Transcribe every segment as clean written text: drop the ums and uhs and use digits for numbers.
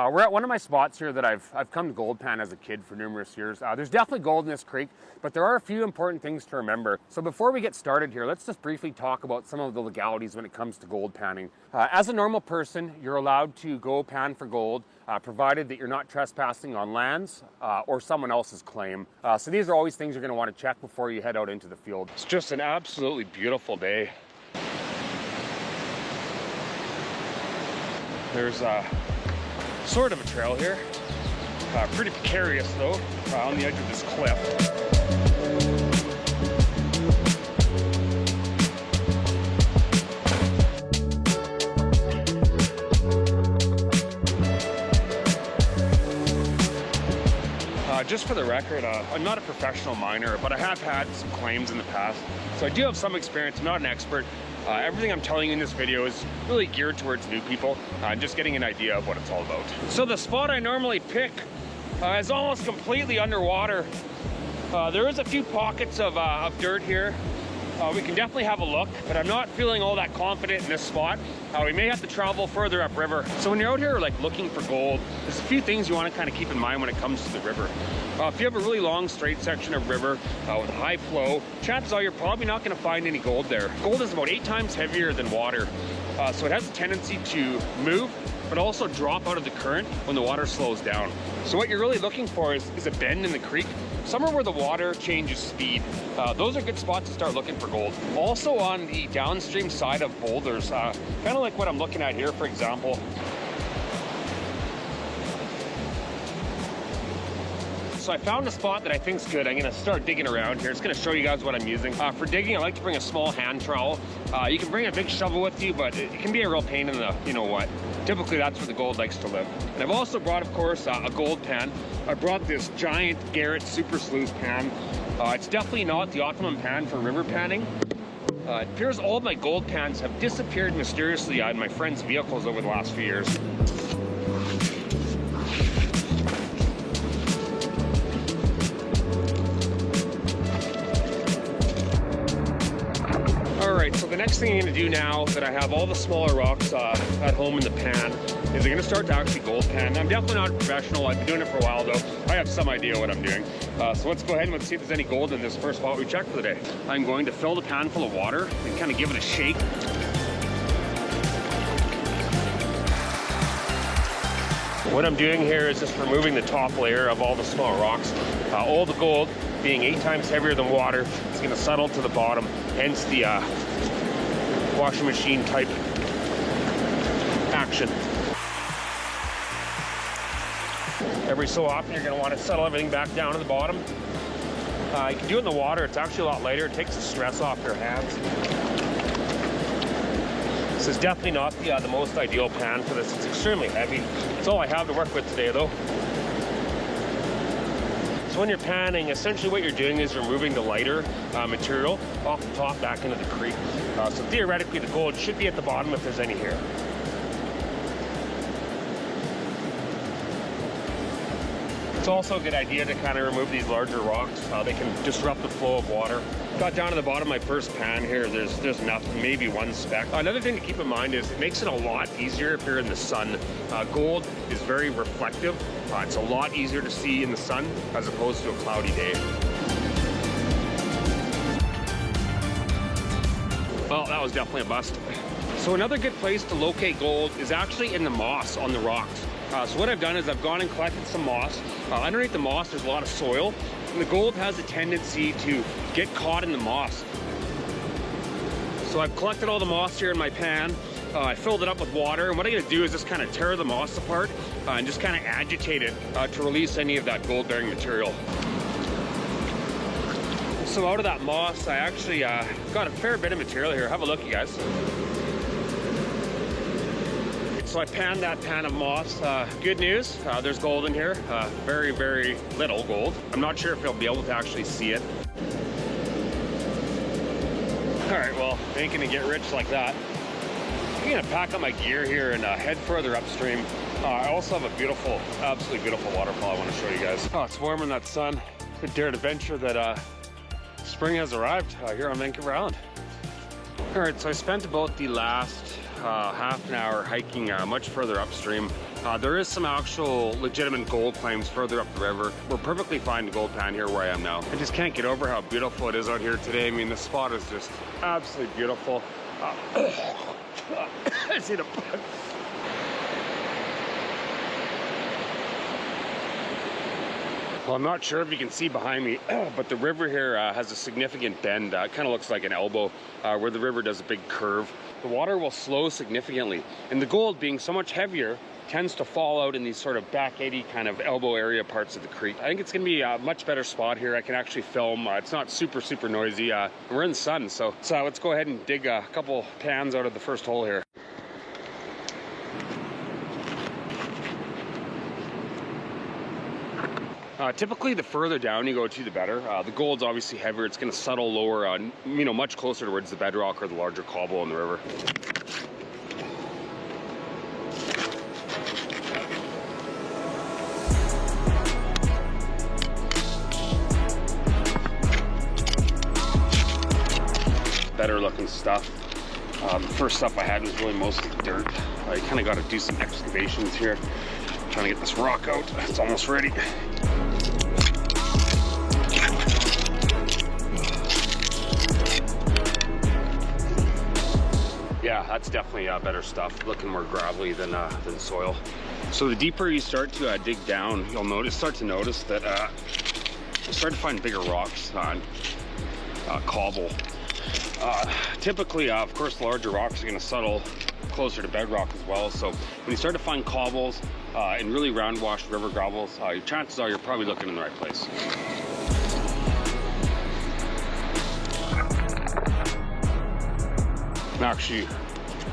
We're at one of my spots here that I've come to gold pan as a kid for numerous years. There's definitely gold in this creek, but there are a few important things to remember. So before we get started here, let's just briefly talk about some of the legalities when it comes to gold panning. As a normal person, you're allowed to go pan for gold, provided that you're not trespassing on lands or someone else's claim. So these are always things you're going to want to check before you head out into the field. It's just an absolutely beautiful day. There's sort of a trail here, pretty precarious though, on the edge of this cliff. Just for the record, I'm not a professional miner, but I have had some claims in the past, so I do have some experience. I'm not an expert. Everything I'm telling you in this video is really geared towards new people, just getting an idea of what it's all about. So the spot I normally pick is almost completely underwater. There is a few pockets of dirt here. We can definitely have a look, but I'm not feeling all that confident in this spot. We may have to travel further upriver. So when you're out here like looking for gold, there's a few things you want to kind of keep in mind when it comes to the river. If you have a really long straight section of river with high flow, chances are you're probably not going to find any gold there. Gold is about 8 times heavier than water, so it has a tendency to move, but also drop out of the current when the water slows down. So what you're really looking for is a bend in the creek, somewhere where the water changes speed. Those are good spots to start looking for gold. Also on the downstream side of boulders, kind of like what I'm looking at here, for example. So I found a spot that I think is good. I'm gonna start digging around here. It's gonna show you guys what I'm using. For digging, I like to bring a small hand trowel. You can bring a big shovel with you, but it can be a real pain in the, you know what. Typically that's where the gold likes to live. And I've also brought, of course, a gold pan. I brought this giant Garrett Super Sleuth pan. It's definitely not the optimum pan for river panning. It appears all of my gold pans have disappeared mysteriously in my friends' vehicles over the last few years. Alright, so the next thing I'm going to do now that I have all the smaller rocks at home in the pan is I'm going to start to actually gold pan. I'm definitely not a professional. I've been doing it for a while though. I have some idea what I'm doing. So let's go ahead and let's see if there's any gold in this first spot we checked for the day. I'm going to fill the pan full of water and kind of give it a shake. What I'm doing here is just removing the top layer of all the small rocks. All the gold, being 8 times heavier than water, is going to settle to the bottom, hence the washing machine type action. Every so often you're going to want to settle everything back down to the bottom. You can do it in the water. It's actually a lot lighter. It takes the stress off your hands. This is definitely not the most ideal pan for this. It's extremely heavy. It's all I have to work with today though. So when you're panning, essentially what you're doing is removing the lighter material off the top back into the creek. So theoretically the gold should be at the bottom if there's any here. It's also a good idea to kind of remove these larger rocks. They can disrupt the flow of water. Got down to the bottom of my first pan here. There's nothing, maybe one speck. Another thing to keep in mind is it makes it a lot easier if you're in the sun. Gold is very reflective. It's a lot easier to see in the sun as opposed to a cloudy day. Well, that was definitely a bust. So another good place to locate gold is actually in the moss on the rocks. So what I've done is I've gone and collected some moss. Underneath the moss there's a lot of soil, and the gold has a tendency to get caught in the moss. So I've collected all the moss here in my pan. I filled it up with water, and what I'm going to do is just kind of tear the moss apart and just kind of agitate it to release any of that gold-bearing material. So out of that moss I actually got a fair bit of material here. Have a look, you guys. So I panned that pan of moss. Good news, there's gold in here. Very, very little gold. I'm not sure if you'll be able to actually see it. All right, well, ain't gonna get rich like that. I'm gonna pack up my gear here and head further upstream. I also have a beautiful, absolutely beautiful waterfall I want to show you guys. Oh, it's warm in that sun. Good dared adventure that spring has arrived here on Vancouver Island. All right, so I spent about the last half an hour hiking much further upstream. There is some actual legitimate gold claims further up the river. We're perfectly fine to gold pan here where I am now. I just can't get over how beautiful it is out here today. I mean, the spot is just absolutely beautiful. I see the bug. Well, I'm not sure if you can see behind me, but the river here has a significant bend. It kind of looks like an elbow where the river does a big curve. The water will slow significantly, and the gold, being so much heavier, tends to fall out in these sort of back eddy kind of elbow area parts of the creek. I think it's gonna be a much better spot here. I can actually film. It's not super noisy. We're in the sun, so let's go ahead and dig a couple pans out of the first hole here. Typically, the further down you go to, the better. The gold's obviously heavier. It's going to settle lower, much closer towards the bedrock or the larger cobble in the river. Better looking stuff. The first stuff I had was really mostly dirt. I kind of got to do some excavations here. Trying to get this rock out. It's almost ready. Yeah, that's definitely better stuff, looking more gravelly than soil. So the deeper you start to dig down, you'll start to notice that you start to find bigger rocks on cobble. Typically, of course, the larger rocks are going to settle closer to bedrock as well. So when you start to find cobbles and really round washed river gravels, your chances are you're probably looking in the right place. I'm actually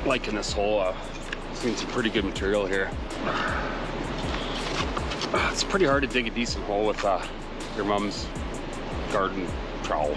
liking this hole. Seeing some pretty good material here. It's pretty hard to dig a decent hole with your mom's garden trowel.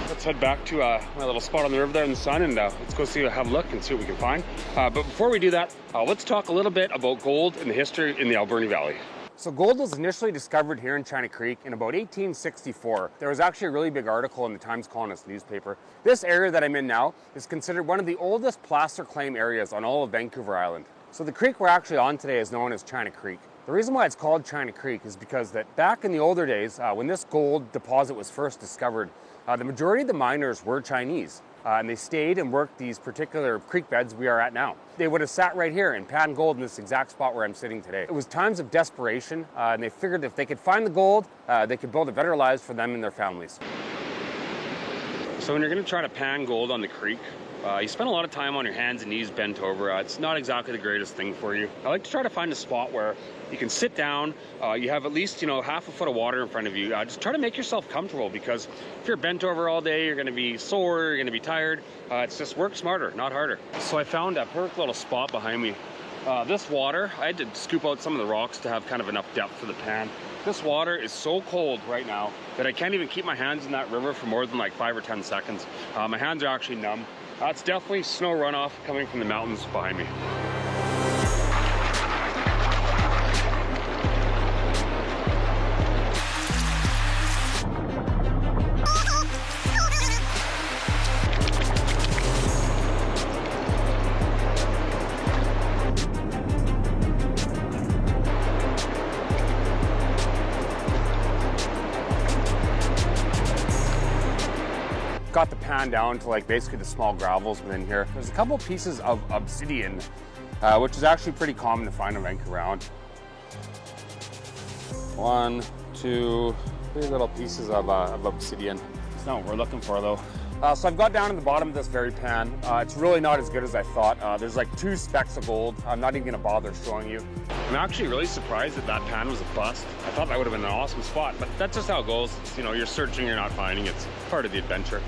Let's head back to my little spot on the river there in the sun, and let's go have a look and see what we can find. But before we do that, let's talk a little bit about gold and the history in the Alberni Valley. So gold was initially discovered here in China Creek in about 1864. There was actually a really big article in the Times Colonist newspaper. This area that I'm in now is considered one of the oldest placer claim areas on all of Vancouver Island. So the creek we're actually on today is known as China Creek. The reason why it's called China Creek is because that back in the older days, when this gold deposit was first discovered, the majority of the miners were Chinese. And they stayed and worked these particular creek beds we are at now. They would have sat right here and panned gold in this exact spot where I'm sitting today. It was times of desperation, and they figured if they could find the gold, they could build a better lives for them and their families. So when you're gonna try to pan gold on the creek, you spend a lot of time on your hands and knees bent over. It's not exactly the greatest thing for you. I like to try to find a spot where you can sit down, you have at least, half a foot of water in front of you. Just try to make yourself comfortable, because if you're bent over all day, you're gonna be sore, you're gonna be tired. It's just work smarter, not harder. So I found a perfect little spot behind me. This water, I had to scoop out some of the rocks to have kind of enough depth for the pan. This water is so cold right now that I can't even keep my hands in that river for more than like 5 or 10 seconds. My hands are actually numb. It's definitely snow runoff coming from the mountains behind me. Got the pan down to like basically the small gravels within here. There's a couple pieces of obsidian, which is actually pretty common to find on Vancouver Island. 1, 2, 3 little pieces of obsidian. That's not what we're looking for though. So I've got down to the bottom of this very pan. It's really not as good as I thought. There's like 2 specks of gold. I'm not even gonna bother showing you. I'm actually really surprised that that pan was a bust. I thought that would have been an awesome spot, but that's just how it goes. It's, you're searching, you're not finding. It's part of the adventure.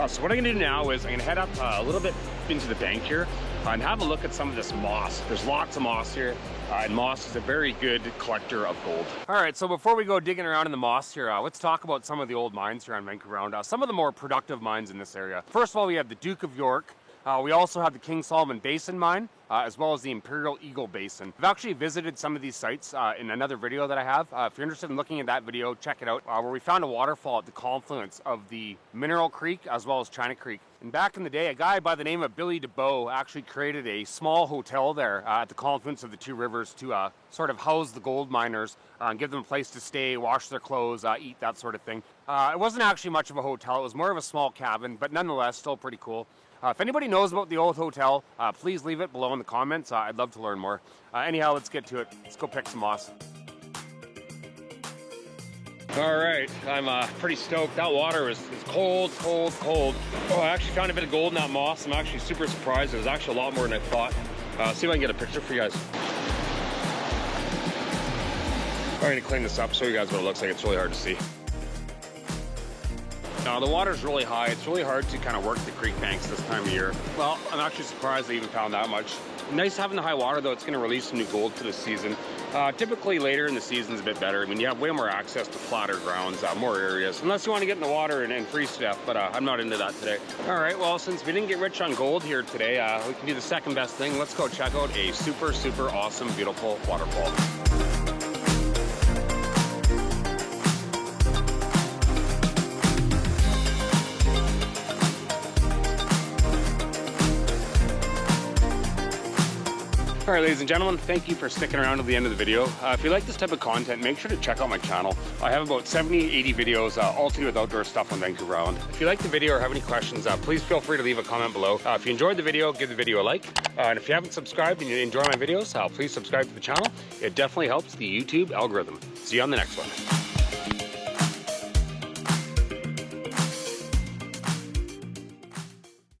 So what I'm gonna do now is I'm gonna head up a little bit into the bank here and have a look at some of this moss. There's lots of moss here, and moss is a very good collector of gold. All right, so before we go digging around in the moss here, let's talk about some of the old mines here on Vancouver Island. Some of the more productive mines in this area. First of all, we have the Duke of York. We also have the King Solomon Basin mine, as well as the Imperial Eagle Basin. I've actually visited some of these sites in another video that I have. If you're interested in looking at that video, check it out, where we found a waterfall at the confluence of the Mineral Creek as well as China Creek. And back in the day, a guy by the name of Billy DeBow actually created a small hotel there at the confluence of the two rivers to sort of house the gold miners and give them a place to stay, wash their clothes, eat, that sort of thing. It wasn't actually much of a hotel. It was more of a small cabin, but nonetheless, still pretty cool. If anybody knows about the old hotel, please leave it below in the comments. I'd love to learn more. Anyhow, let's get to it. Let's go pick some moss. All right, I'm pretty stoked. That water is cold, cold, cold. Oh, I actually found a bit of gold in that moss. I'm actually super surprised. It was actually a lot more than I thought. See if I can get a picture for you guys. I'm gonna clean this up, show you guys what it looks like. It's really hard to see. Now, the water's really high. It's really hard to kind of work the creek banks this time of year. Well, I'm actually surprised I even found that much. Nice having the high water, though. It's going to release some new gold for this season. Typically, later in the season is a bit better. I mean, you have way more access to flatter grounds, more areas, unless you want to get in the water and freeze to death, but I'm not into that today. All right, well, since we didn't get rich on gold here today, we can do the second best thing. Let's go check out a super, super awesome, beautiful waterfall. All right, ladies and gentlemen, thank you for sticking around to the end of the video. If you like this type of content, make sure to check out my channel. I have about 70, 80 videos, all to do with outdoor stuff on Vancouver Island. If you like the video or have any questions, please feel free to leave a comment below. If you enjoyed the video, give the video a like. And if you haven't subscribed and you enjoy my videos, please subscribe to the channel. It definitely helps the YouTube algorithm. See you on the next one.